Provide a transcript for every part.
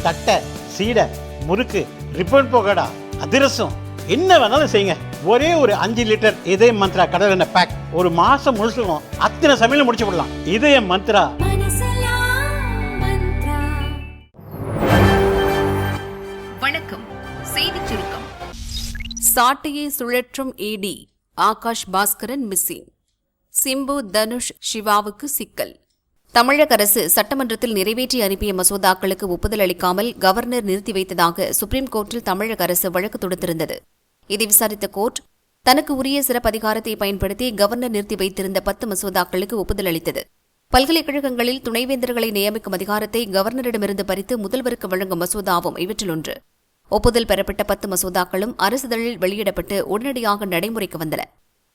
தட்டை, சீடை, முறுக்கு, ரிப்பன் பக்கோடா, அதிரசம், என்ன வேணாலும் செய்யுங்க. ஒரே ஒரு 5 லிட்டர் இதய மந்த்ரா கடல் எண்ணெய் பேக் ஒரு மாசம் முழுசுக்கும் அத்தனை சமையல முடிச்சு விடலாம். இதய மந்த்ரா. வணக்கம். செய்திச் சுருக்கம். சாட்டையை சுழற்றும் ED ஆகாஷ் பாஸ்கரன் மிஸ்ஸிங். சிம்பு, தனுஷ், சிவாவுக்கு சிக்கல். தமிழக அரசு சட்டமன்றத்தில் நிறைவேற்றி அனுப்பிய மசோதாக்களுக்கு ஒப்புதல் அளிக்காமல் கவர்னர் நிறுத்தி வைத்ததாக சுப்ரீம் கோர்ட்டில் தமிழக அரசு வழக்கு தொடுத்திருந்தது. இதை விசாரித்த கோர்ட் தனக்கு உரிய சிறப்பு அதிகாரத்தை பயன்படுத்தி கவர்னர் நிறுத்தி வைத்திருந்த 10 மசோதாக்களுக்கு ஒப்புதல் அளித்தது. பல்கலைக்கழகங்களில் துணைவேந்தர்களை நியமிக்கும் அதிகாரத்தை கவர்னரிடமிருந்து பறித்து முதல்வருக்கு வழங்கும் மசோதாவும் இவற்றில் ஒன்று. ஒப்புதல் பெறப்பட்ட 10 மசோதாக்களும் அரசிதழில் வெளியிடப்பட்டு உடனடியாக நடைமுறைக்கு வந்தன.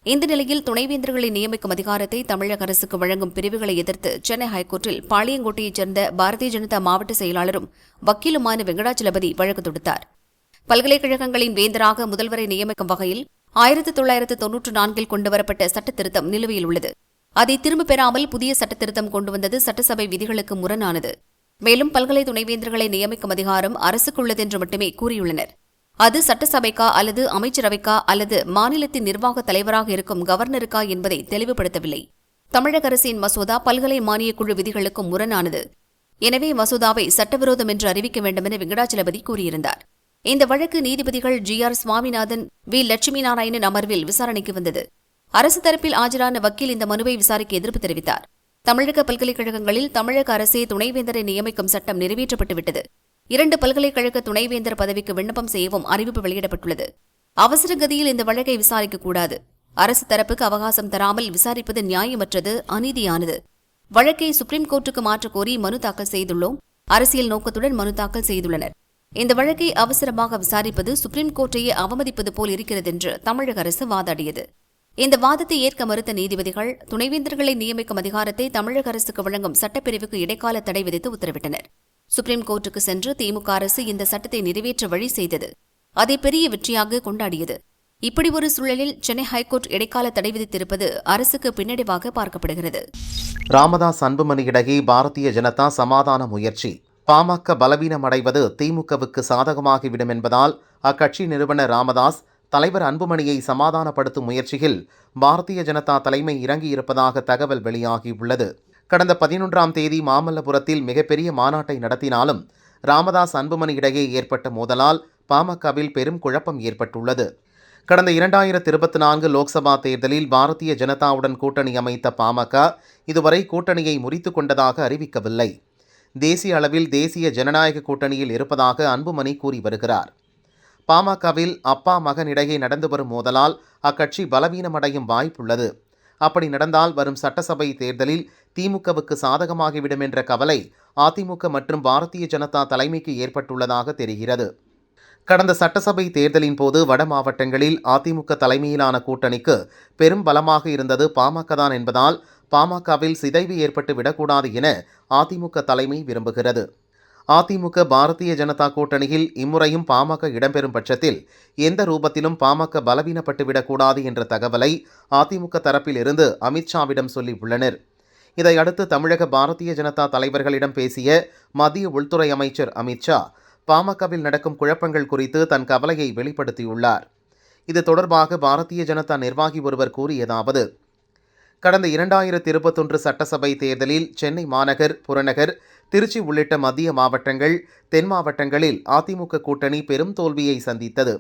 இந்த நிலையில் துணைவேந்தர்களை நியமிக்கும் அதிகாரத்தை தமிழக அரசுக்கு வழங்கும் பிரிவுகளை எதிர்த்து சென்னை ஹைகோர்ட்டில் பாளையங்கோட்டையைச் சேர்ந்த பாரதிய ஜனதா மாவட்ட செயலாளரும் வக்கீலுமான வெங்கடாச்சலபதி வழக்கு தொடுத்தார். பல்கலைக்கழகங்களின் வேந்தராக முதல்வரை நியமிக்கும் வகையில் 1994 கொண்டுவரப்பட்ட சட்டத்திருத்தம் நிலுவையில் உள்ளது. அதை திரும்பப் பெறாமல் புதிய சட்டத்திருத்தம் கொண்டுவந்தது சட்டசபை விதிகளுக்கு முரணானது. மேலும் பல்கலை துணைவேந்தர்களை நியமிக்கும் அதிகாரம் அரசுக்குள்ளதென்று மட்டுமே கூறியுள்ளனர். அது சட்டசபைக்கா அல்லது அமைச்சரவைக்கா அல்லது மாநிலத்தின் நிர்வாக தலைவராக இருக்கும் கவர்னருக்கா என்பதை தெளிவுபடுத்தவில்லை. தமிழக அரசின் மசோதா பல்கலை மானியக் குழு விதிகளுக்கும் முரணானது. எனவே மசோதாவை சட்டவிரோதம் என்று அறிவிக்க வேண்டுமென வெங்கடாச்சலபதி கூறியிருந்தார். இந்த வழக்கு நீதிபதிகள் GR சுவாமிநாதன், V லட்சுமி நாராயணன் அமர்வில் விசாரணைக்கு வந்தது. அரசு தரப்பில் ஆஜரான வக்கீல் இந்த மனுவை விசாரிக்க எதிர்ப்பு தெரிவித்தார். தமிழக பல்கலைக்கழகங்களில் தமிழக அரசே துணைவேந்தரை நியமிக்கும் சட்டம் நிறைவேற்றப்பட்டுவிட்டது. 2 பல்கலைக்கழக துணைவேந்தர் பதவிக்கு விண்ணப்பம் செய்யவும் அறிவிப்பு வெளியிடப்பட்டுள்ளது. அவசர கதியில் இந்த வழக்கை விசாரிக்கக்கூடாது. அரசு தரப்புக்கு அவகாசம் தராமல் விசாரிப்பது நியாயமற்றது, அநீதியானது. வழக்கை சுப்ரீம் கோர்ட்டுக்கு மாற்றக் கோரி மனு தாக்கல் செய்துள்ளோம். அரசியல் நோக்கத்துடன் மனு தாக்கல் செய்துள்ளனர். இந்த வழக்கை அவசரமாக விசாரிப்பது சுப்ரீம் கோர்ட்டையே அவமதிப்பது போல் இருக்கிறது என்று தமிழக அரசு வாதாடியது. இந்த வாதத்தை ஏற்க மறுத்த நீதிபதிகள் துணைவேந்தர்களை நியமிக்கும் அதிகாரத்தை தமிழக அரசுக்கு வழங்கும் சட்டப்பிரிவுக்கு இடைக்கால தடை விதித்து உத்தரவிட்டனர். சுப்ரீம் கோர்ட்டுக்கு சென்று திமுக அரசு இந்த சட்டத்தை நிறைவேற்ற வழி செய்தது. அதை பெரிய வெற்றியாக கொண்டாடியது. இப்படி ஒரு சூழலில் சென்னை ஹைகோர்ட் இடைக்கால தடை விதித்திருப்பது அரசுக்கு பின்னடைவாக பார்க்கப்படுகிறது. ராமதாஸ் அன்புமணி இடையே பாரதிய ஜனதா சமாதான முயற்சி. பாமக பலவீனமடைவது திமுகவுக்கு சாதகமாகிவிடும் என்பதால் அக்கட்சி நிறுவனர் ராமதாஸ் தலைவர் அன்புமணியை சமாதானப்படுத்தும் முயற்சியில் பாரதிய ஜனதா தலைமை இறங்கியிருப்பதாக தகவல் வெளியாகியுள்ளது. கடந்த 11ஆம் தேதி மாமல்லபுரத்தில் மிகப்பெரிய மாநாட்டை நடத்தினாலும் ராமதாஸ் அன்புமணி இடையே ஏற்பட்ட மோதலால் பாமகவில் பெரும் குழப்பம் ஏற்பட்டுள்ளது. கடந்த 2024 லோக்சபா தேர்தலில் பாரதிய ஜனதாவுடன் கூட்டணி அமைத்த பாமக இதுவரை கூட்டணியை முறித்து கொண்டதாக அறிவிக்கவில்லை. தேசிய அளவில் தேசிய ஜனநாயக கூட்டணியில் இருப்பதாக அன்புமணி கூறி வருகிறார். பாமகவில் அப்பா மகன் இடையே நடந்து வரும் மோதலால் அக்கட்சி பலவீனமடையும் வாய்ப்புள்ளது. அப்படி நடந்தால் வரும் சட்டசபை தேர்தலில் திமுகவுக்கு சாதகமாகிவிடும் என்ற கவலை அதிமுக மற்றும் பாரதிய ஜனதா தலைமைக்கு ஏற்பட்டுள்ளதாக தெரிகிறது. கடந்த சட்டசபை தேர்தலின் போது வட மாவட்டங்களில் அதிமுக தலைமையிலான கூட்டணிக்கு பெரும் பலமாக இருந்தது பாமக தான் என்பதால் பாமகவில் சிதைவு ஏற்பட்டு விடக்கூடாது என அதிமுக தலைமை விரும்புகிறது. அதிமுக பாரதிய ஜனதா கூட்டணியில் இம்முறையும் பாமக இடம்பெறும் பட்சத்தில் எந்த ரூபத்திலும் பாமக பலவீனப்பட்டுவிடக்கூடாது என்ற தகவலை அதிமுக தரப்பில் இருந்து அமித்ஷாவிடம் சொல்லியுள்ளனர். இதையடுத்து தமிழக பாரதிய ஜனதா தலைவர்களிடம் பேசிய மத்திய உள்துறை அமைச்சர் அமித்ஷா பாமகவில் நடக்கும் குழப்பங்கள் குறித்து தன் கவலையை வெளிப்படுத்தியுள்ளார். இது தொடர்பாக பாரதிய ஜனதா நிர்வாகி ஒருவர் கூறியதாவது: கடந்த 2021 சட்டசபை தேர்தலில் சென்னை மாநகர், புறநகர், திருச்சி உள்ளிட்ட மத்திய மாவட்டங்கள், தென் மாவட்டங்களில் அதிமுக கூட்டணி பெரும் தோல்வியை சந்தித்தது.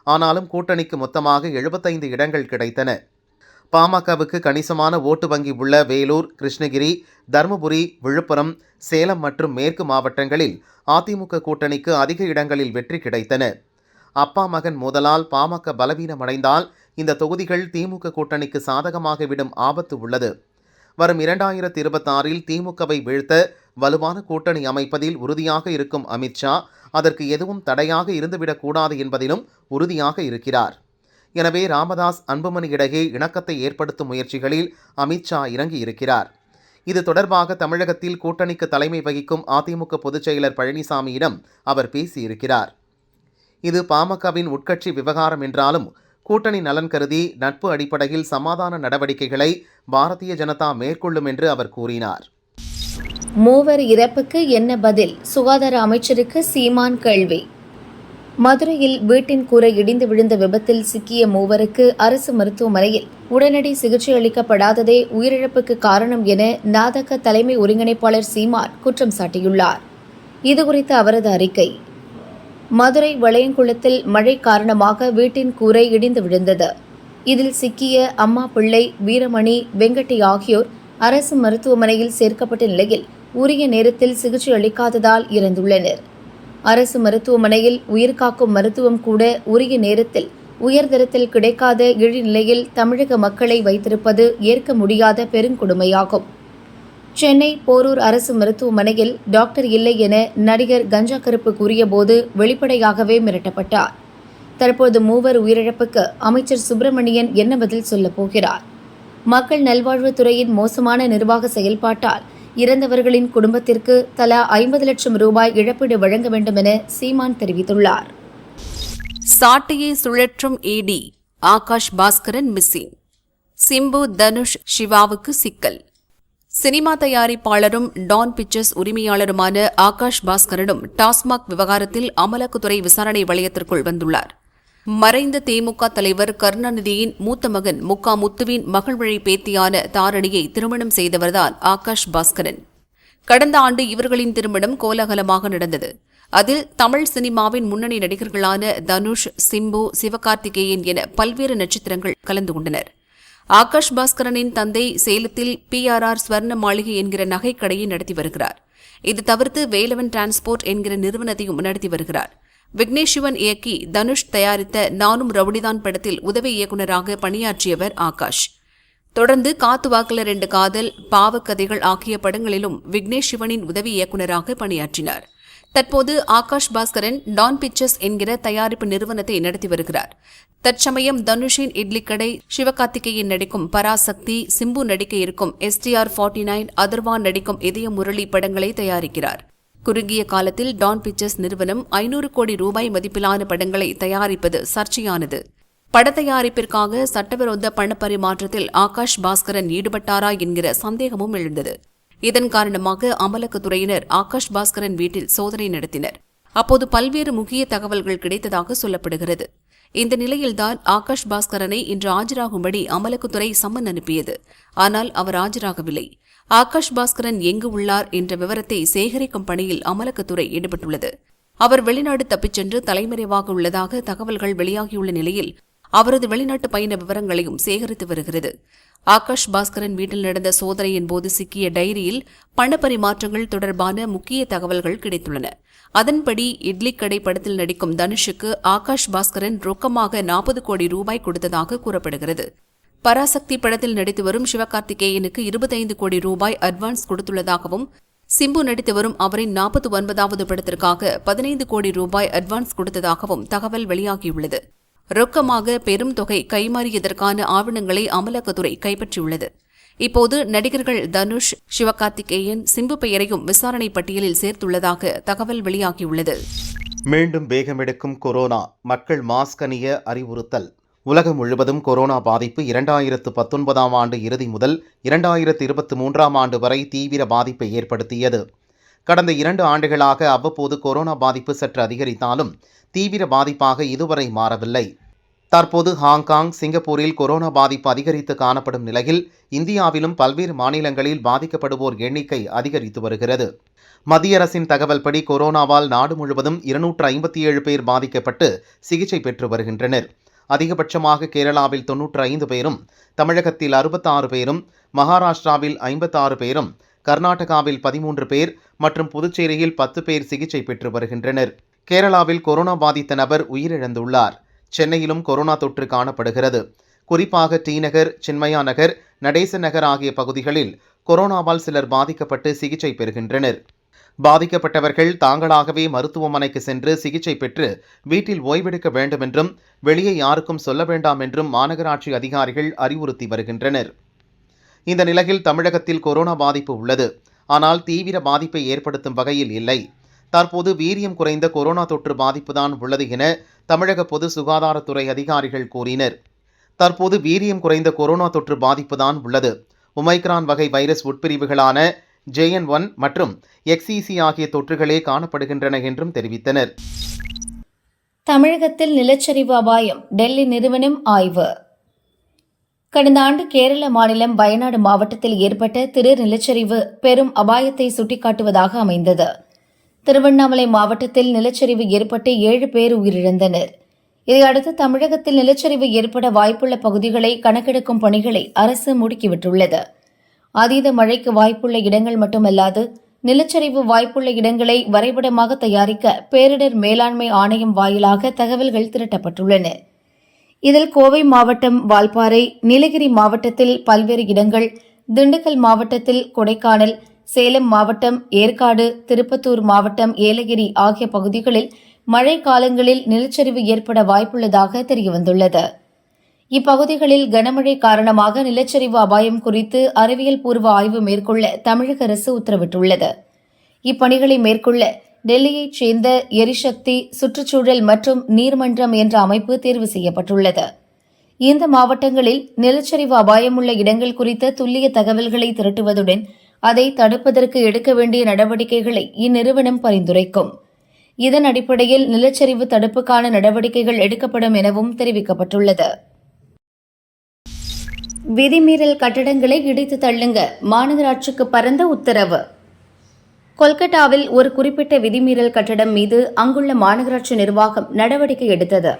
ஆனாலும் கூட்டணிக்கு மொத்தமாக 75 இடங்கள் கிடைத்தன. பாமகவுக்கு கணிசமான ஓட்டு வங்கி உள்ள வேலூர், கிருஷ்ணகிரி, தருமபுரி, விழுப்புரம், சேலம் மற்றும் மேற்கு மாவட்டங்களில் அதிமுக கூட்டணிக்கு அதிக இடங்களில் வெற்றி கிடைத்தன. அப்பா மகன் மோதலால் பாமக பலவீனமடைந்தால் இந்த தொகுதிகள் திமுக கூட்டணிக்கு சாதகமாகிவிடும் ஆபத்து உள்ளது. வரும் 2026 திமுகவை வீழ்த்த வலுவான கூட்டணி அமைப்பதில் உறுதியாக இருக்கும் அமித்ஷா அதற்கு எதுவும் தடையாக இருந்துவிடக்கூடாது என்பதிலும் உறுதியாக இருக்கிறார். எனவே ராமதாஸ் அன்புமணி இடையே இணக்கத்தை ஏற்படுத்தும் முயற்சிகளில் அமித்ஷா இறங்கியிருக்கிறார். இது தொடர்பாக தமிழகத்தில் கூட்டணிக்கு தலைமை வகிக்கும் அதிமுக பொதுச் செயலர் பழனிசாமியிடம் அவர் பேசியிருக்கிறார். இது பாமகவின் உட்கட்சி விவகாரம் என்றாலும் கூட்டணி நலன் கருதி நட்பு அடிப்படையில் சமாதான நடவடிக்கைகளை பாரதிய ஜனதா மேற்கொள்ளும் என்று அவர் கூறினார். மூவர் இறப்புக்கு என்ன பதில்? சுகாதார அமைச்சருக்கு சீமான் கேள்வி. மதுரையில் வீட்டின் கூரை இடிந்து விழுந்த விபத்தில் சிக்கிய மூவருக்கு அரசு மருத்துவமனையில் உடனடி சிகிச்சை அளிக்கப்படாததே உயிரிழப்புக்கு காரணம் என நாதக தலைமை ஒருங்கிணைப்பாளர் சீமான் குற்றம் சாட்டியுள்ளார். இதுகுறித்த அவரது அறிக்கை. மதுரை வளையங்குளத்தில் மழை காரணமாக வீட்டின் கூரை இடிந்து விழுந்தது. இதில் சிக்கிய அம்மா பிள்ளை, வீரமணி, வெங்கட்டி ஆகியோர் அரசு மருத்துவமனையில் சேர்க்கப்பட்ட நிலையில் உரிய நேரத்தில் சிகிச்சை அளிக்காததால் இறந்துள்ளனர். அரசு மருத்துவமனையில் உயிர்காக்கும் மருத்துவம் கூட உரிய நேரத்தில் உயர்தரத்தில் கிடைக்காத இழிநிலையில் தமிழக மக்களை வைத்திருப்பது ஏற்க முடியாத பெருங்கொடுமையாகும். சென்னை போரூர் அரசு மருத்துவமனையில் டாக்டர் இல்லை என நடிகர் கஞ்சா கருப்பு கூறியபோது வெளிப்படையாகவே மிரட்டப்பட்டார். தற்போது மூவர் உயிரிழப்புக்கு அமைச்சர் சுப்பிரமணியன் என்ன பதில் சொல்லப் போகிறார்? மக்கள் நல்வாழ்வுத்துறையின் மோசமான நிர்வாக செயல்பாட்டால் இறந்தவர்களின் குடும்பத்திற்கு தலா 50 லட்சம் ரூபாய் இழப்பீடு வழங்க வேண்டும் என சீமான் தெரிவித்துள்ளார். சாட்டையை சுழற்றும் இடி, ஆகாஷ் பாஸ்கரன் மிஸ்ஸிங். சிம்பு, தனுஷ், சிவாவுக்கு சிக்கல். சினிமா தயாரிப்பாளரும் டான் பிக்சர்ஸ் உரிமையாளருமான ஆகாஷ் பாஸ்கரனும் டாஸ்மாக் விவகாரத்தில் அமலாக்கத்துறை விசாரணை வளையத்திற்குள் வந்துள்ளார். மறைந்த திமுக தலைவர் கருணாநிதியின் மூத்த மகன் முகா முத்துவின் மகள் வழி பேத்தியான தாரணியை திருமணம் செய்தவர்தான் ஆகாஷ் பாஸ்கரன். கடந்த ஆண்டு இவர்களின் திருமணம் கோலாகலமாக நடந்தது. அதில் தமிழ் சினிமாவின் முன்னணி நடிகர்களான தனுஷ், சிம்பு, சிவகார்த்திகேயன் என பல்வேறு நட்சத்திரங்கள் கலந்து கொண்டனர். ஆகாஷ் பாஸ்கரனின் தந்தை சேலத்தில் PRR ஸ்வர்ண மாளிகை என்கிற நகைக்கடையை நடத்தி வருகிறார். இது தவிர்த்து வேலவன் டிரான்ஸ்போர்ட் என்கிற நிறுவனத்தையும் நடத்தி வருகிறார். விக்னேஷ் சிவன் இயக்கி தனுஷ் தயாரித்த நானும் ரவுடிதான் படத்தில் உதவி இயக்குநராக பணியாற்றியவர் ஆகாஷ். தொடர்ந்து காத்துவாக்குல 2 காதல், பாவக்கதைகள் ஆகிய படங்களிலும் விக்னேஷ் சிவனின் உதவி இயக்குநராக பணியாற்றினார். தற்போது ஆகாஷ் பாஸ்கரன் டான் பிக்சர்ஸ் என்கிற தயாரிப்பு நிறுவனத்தை நடத்தி வருகிறார். தற்சமயம் தனுஷின் இட்லி கடை, சிவகார்த்திகேயன் நடிக்கும் பராசக்தி, சிம்பு நடிக்க இருக்கும் STR 49, அதர்வா நடிக்கும் இதய முரளி படங்களை தயாரிக்கிறார். குறுகிய காலத்தில் டான் பிக்சர்ஸ் நிறுவனம் 500 கோடி ரூபாய் மதிப்பிலான படங்களை தயாரிப்பது சர்ச்சையானது. பட தயாரிப்பிற்காக சட்டவிரோத பணப்பரிமாற்றத்தில் ஆகாஷ் பாஸ்கரன் ஈடுபட்டாரா என்கிற சந்தேகமும் எழுந்தது. இதன் காரணமாக அமலாக்கத்துறையினர் ஆகாஷ் பாஸ்கரன் வீட்டில் சோதனை நடத்தினர். அப்போது பல்வேறு முக்கிய தகவல்கள் கிடைத்ததாக சொல்லப்படுகிறது. இந்த நிலையில்தான் ஆகாஷ் பாஸ்கரனை இன்று ஆஜராகும்படி அமலாக்கத்துறை சம்மன் அனுப்பியது. ஆனால் அவர் ஆஜராகவில்லை. ஆகாஷ் பாஸ்கரன் எங்கு உள்ளார் என்ற விவரத்தை சேகரிக்கும் பணியில் அமலாக்கத்துறை ஈடுபட்டுள்ளது. அவர் வெளிநாடு தப்பிச் சென்று தலைமறைவாக உள்ளதாக தகவல்கள் வெளியாகியுள்ள நிலையில் அவரது வெளிநாட்டு பயண விவரங்களையும் சேகரித்து வருகிறது. ஆகாஷ் பாஸ்கரன் வீட்டில் நடந்த சோதனையின் போது சிக்கிய டைரியில் பணப்பரிமாற்றங்கள் தொடர்பான முக்கிய தகவல்கள் கிடைத்துள்ளன. அதன்படி இட்லி கடை படத்தில் நடிக்கும் தனுஷுக்கு ஆகாஷ் பாஸ்கரன் ரொக்கமாக 40 கோடி ரூபாய் கொடுத்ததாக கூறப்படுகிறது. பராசக்தி படத்தில் நடித்து வரும் சிவகார்த்திகேயனுக்கு 25 கோடி ரூபாய் அட்வான்ஸ் கொடுத்துள்ளதாகவும், சிம்பு நடித்து வரும் அவரின் 49வது படத்திற்காக 15 கோடி ரூபாய் அட்வான்ஸ் கொடுத்ததாகவும் தகவல் வெளியாகியுள்ளது. ரொக்கமாக பெரும் தொகை கைமாறியதற்கான ஆவணங்களை அமலாக்கத்துறை கைப்பற்றியுள்ளது. இப்போது நடிகர்கள் தனுஷ், சிவகார்த்திகேயன், சிம்பு பெயரையும் விசாரணை பட்டியலில் சேர்த்துள்ளதாக தகவல் வெளியாகியுள்ளது. மீண்டும் வேகமெடுக்கும் கொரோனா, மக்கள் மாஸ்க் அணிய அறிவுறுத்தல். உலகம் முழுவதும் கொரோனா பாதிப்பு 2019ஆம் ஆண்டு இறுதி முதல் 2023ஆம் ஆண்டு வரை தீவிர பாதிப்பை ஏற்படுத்தியது. கடந்த 2 ஆண்டுகளாக அவ்வப்போது கொரோனா பாதிப்பு சற்று அதிகரித்தாலும் தீவிர பாதிப்பாக இதுவரை மாறவில்லை. தற்போது ஹாங்காங், சிங்கப்பூரில் கொரோனா பாதிப்பு அதிகரித்து காணப்படும் நிலையில் இந்தியாவிலும் பல்வேறு மாநிலங்களில் பாதிக்கப்படுவோர் எண்ணிக்கை அதிகரித்து வருகிறது. மத்திய அரசின் தகவல்படி கொரோனாவால் நாடு முழுவதும் 257 பேர் பாதிக்கப்பட்டு சிகிச்சை பெற்று வருகின்றனர். அதிகபட்சமாக கேரளாவில் 95 பேரும், தமிழகத்தில் 66 பேரும், மகாராஷ்டிராவில் 56 பேரும், கர்நாடகாவில் 13 பேர் மற்றும் புதுச்சேரியில் 10 பேர் சிகிச்சை பெற்று வருகின்றனர். கேரளாவில் கொரோனா பாதித்த நபர் உயிரிழந்துள்ளார். சென்னையிலும் கொரோனா தொற்று காணப்படுகிறது. குறிப்பாக டி நகர், சின்மயா நகர், நடேசன் நகர் ஆகிய பகுதிகளில் கொரோனாவால் சிலர் பாதிக்கப்பட்டு சிகிச்சை பெறுகின்றனர். பாதிக்கப்பட்டவர்கள் தாங்களாகவே மருத்துவமனைக்கு சென்று சிகிச்சை பெற்று வீட்டில் ஓய்வெடுக்க வேண்டும் என்றும் வெளியே யாருக்கும் சொல்ல வேண்டாம் என்றும் மாநகராட்சி அதிகாரிகள் அறிவுறுத்தி வருகின்றனர். இந்த நிலையில் தமிழகத்தில் கொரோனா பாதிப்பு உள்ளது. ஆனால் தீவிர பாதிப்பை ஏற்படுத்தும் வகையில் இல்லை. தற்போது வீரியம் குறைந்த கொரோனா தொற்று பாதிப்புதான் உள்ளது என தமிழக பொது சுகாதாரத்துறை அதிகாரிகள் கூறினர். தற்போது வீரியம் குறைந்த கொரோனா தொற்று பாதிப்புதான் உள்ளது. ஒமைக்ரான் வகை வைரஸ் உட்பிரிவுகளான JN1 மற்றும் XEC ஆகிய தொற்றுகளே காணப்படுகின்றன என்றும் தெரிவித்தனர். தமிழகத்தில் நிலச்சரிவு அபாயம், டெல்லி நிறுவனம் ஆய்வு. கடந்த ஆண்டு கேரள மாநிலம் வயநாடு மாவட்டத்தில் ஏற்பட்ட திடீர் நிலச்சரிவு பெரும் அபாயத்தை சுட்டிக்காட்டுவதாக அமைந்தது. திருவண்ணாமலை மாவட்டத்தில் நிலச்சரிவு ஏற்பட்டு 7 பேர் உயிரிழந்தனர். இதையடுத்து தமிழகத்தில் நிலச்சரிவு ஏற்பட வாய்ப்புள்ள பகுதிகளை கணக்கெடுக்கும் பணிகளை அரசு முடுக்கிவிட்டுள்ளது. அதீத மழைக்கு வாய்ப்புள்ள இடங்கள் மட்டுமல்லாது நிலச்சரிவு வாய்ப்புள்ள இடங்களை வரைபடமாக தயாரிக்க பேரிடர் மேலாண்மை ஆணையம் வாயிலாக தகவல்கள் திரட்டப்பட்டுள்ளன. இதில் கோவை மாவட்டம் வால்பாறை, நீலகிரி மாவட்டத்தில் பல்வேறு இடங்கள், திண்டுக்கல் மாவட்டத்தில் கொடைக்கானல், சேலம் மாவட்டம் ஏற்காடு, திருப்பத்தூர் மாவட்டம் ஏலகிரி ஆகிய பகுதிகளில் மழை காலங்களில் நிலச்சரிவு ஏற்பட வாய்ப்புள்ளதாக தெரியவந்துள்ளது. இப்பகுதிகளில் கனமழை காரணமாக நிலச்சரிவு அபாயம் குறித்து அறிவியல் பூர்வ ஆய்வு மேற்கொள்ள தமிழக அரசு உத்தரவிட்டுள்ளது. இப்பணிகளை மேற்கொள்ள டெல்லியைச் சேர்ந்த எரிசக்தி, சுற்றுச்சூழல் மற்றும் நீர்மன்றம் என்ற அமைப்பு தேர்வு செய்யப்பட்டுள்ளது. இந்த மாவட்டங்களில் நிலச்சரிவு அபாயமுள்ள இடங்கள் குறித்த துல்லிய தகவல்களை திரட்டுவதுடன் அதை தடுப்பதற்கு எடுக்க வேண்டிய நடவடிக்கைகளை இந்நிறுவனம் பரிந்துரைக்கும். இதன் அடிப்படையில் நிலச்சரிவு தடுப்புக்கான நடவடிக்கைகள் எடுக்கப்படும் எனவும் தெரிவிக்கப்பட்டுள்ளது. விதிமீறல் கட்டடங்களை இடித்து தள்ளுங்க, மாநகராட்சிக்கு பரந்த உத்தரவு. கொல்கத்தாவில் ஒரு குறிப்பிட்ட விதிமீறல் கட்டடம் மீது அங்குள்ள மாநகராட்சி நிர்வாகம் நடவடிக்கை எடுத்தது.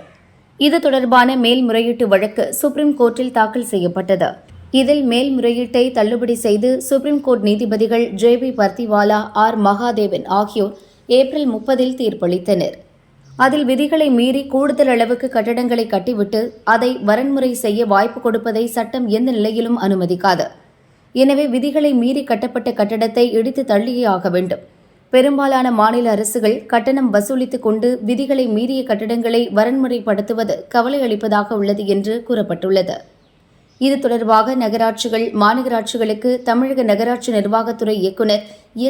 இது தொடர்பான மேல்முறையீட்டு வழக்கு சுப்ரீம் கோர்ட்டில் தாக்கல் செய்யப்பட்டது. இதில் மேல்முறையீட்டை தள்ளுபடி செய்து சுப்ரீம் கோர்ட் நீதிபதிகள் JB பர்திவாலா, R மகாதேவன் ஆகியோர் ஏப்ரல் 30 தீர்ப்பளித்தனர். அதில் விதிகளை மீறி கூடுதல் அளவுக்கு கட்டடங்களை கட்டிவிட்டு அதை வரன்முறை செய்ய வாய்ப்பு கொடுப்பதை சட்டம் எந்த நிலையிலும் அனுமதிக்காது. எனவே விதிகளை மீறி கட்டப்பட்ட கட்டடத்தை இடித்து தள்ளியே ஆக வேண்டும். பெரும்பாலான மாநில அரசுகள் கட்டணம் வசூலித்துக் கொண்டு விதிகளை மீறிய கட்டடங்களை வரன்முறைப்படுத்துவது கவலை அளிப்பதாக உள்ளது என்று கூறப்பட்டுள்ளது. இது தொடர்பாக நகராட்சிகள், மாநகராட்சிகளுக்கு தமிழக நகராட்சி நிர்வாகத்துறை இயக்குநர்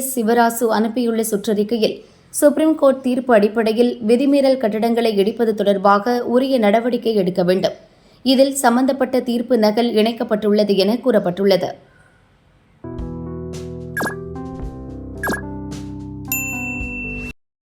S சிவராசு அனுப்பியுள்ள சுற்றறிக்கையில் சுப்ரீம் கோர்ட் தீர்ப்பு அடிப்படையில் விதிமீறல் கட்டடங்களை இடிப்பது தொடர்பாக உரிய நடவடிக்கை எடுக்க வேண்டும். இதில் சம்பந்தப்பட்ட தீர்ப்பு நகல் இணைக்கப்பட்டுள்ளது என கூறப்பட்டுள்ளது.